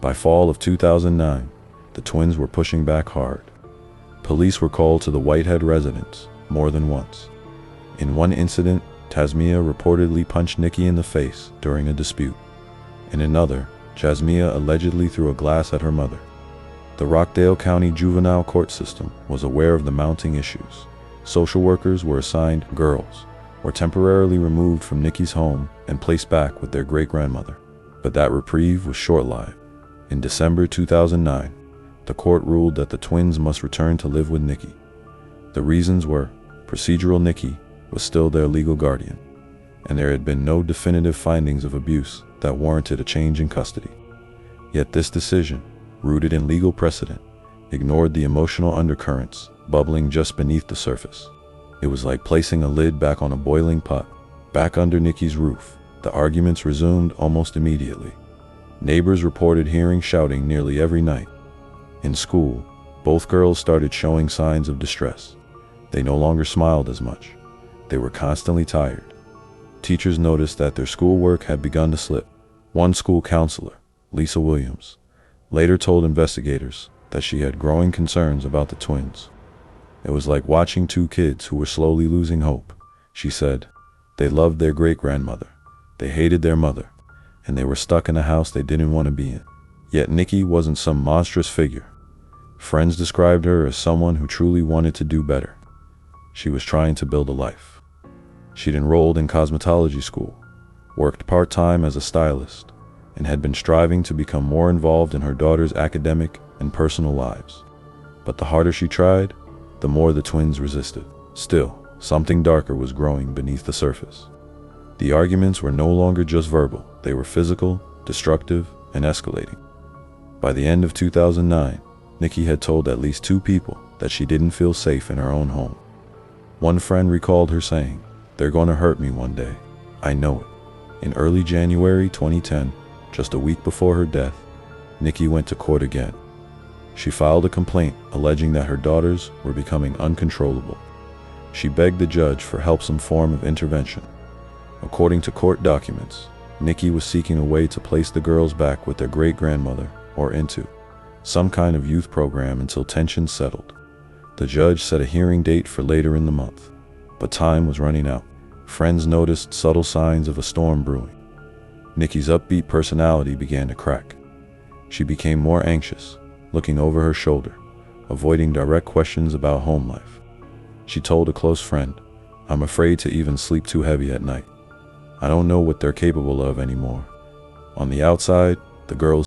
By fall of 2009, the twins were pushing back hard. Police were called to the Whitehead residence more than once. In one incident, Tasmiyah reportedly punched Nikki in the face during a dispute. In another, Jasmiyah allegedly threw a glass at her mother. The Rockdale County Juvenile Court System was aware of the mounting issues. Social workers were assigned girls, were temporarily removed from Nikki's home and placed back with their great-grandmother. But that reprieve was short-lived. In December 2009, the court ruled that the twins must return to live with Nikki. The reasons were, procedural Nikki was still their legal guardian, and there had been no definitive findings of abuse that warranted a change in custody. Yet this decision, rooted in legal precedent, ignored the emotional undercurrents bubbling just beneath the surface. It was like placing a lid back on a boiling pot. Back under Nikki's roof, the arguments resumed almost immediately. Neighbors reported hearing shouting nearly every night. In school, both girls started showing signs of distress. They no longer smiled as much. They were constantly tired. Teachers noticed that their schoolwork had begun to slip. One school counselor, Lisa Williams, later told investigators that she had growing concerns about the twins. It was like watching two kids who were slowly losing hope. She said, they loved their great-grandmother, they hated their mother, and they were stuck in a house they didn't want to be in. Yet Nikki wasn't some monstrous figure. Friends described her as someone who truly wanted to do better. She was trying to build a life. She'd enrolled in cosmetology school, worked part-time as a stylist, and had been striving to become more involved in her daughter's academic and personal lives. But the harder she tried, the more the twins resisted. Still, something darker was growing beneath the surface. The arguments were no longer just verbal. They were physical, destructive, and escalating. By the end of 2009, Nikki had told at least 2 people that she didn't feel safe in her own home. One friend recalled her saying, "They're going to hurt me one day. I know it." In early January 2010, just a week before her death, Nikki went to court again. She filed a complaint alleging that her daughters were becoming uncontrollable. She begged the judge for help some form of intervention. According to court documents, Nikki was seeking a way to place the girls back with their great-grandmother or into some kind of youth program until tensions settled. The judge set a hearing date for later in the month, but time was running out. Friends noticed subtle signs of a storm brewing. Nikki's upbeat personality began to crack. She became more anxious, looking over her shoulder, avoiding direct questions about home life. She told a close friend, "I'm afraid to even sleep too heavy at night. I don't know what they're capable of anymore." On the outside, the girls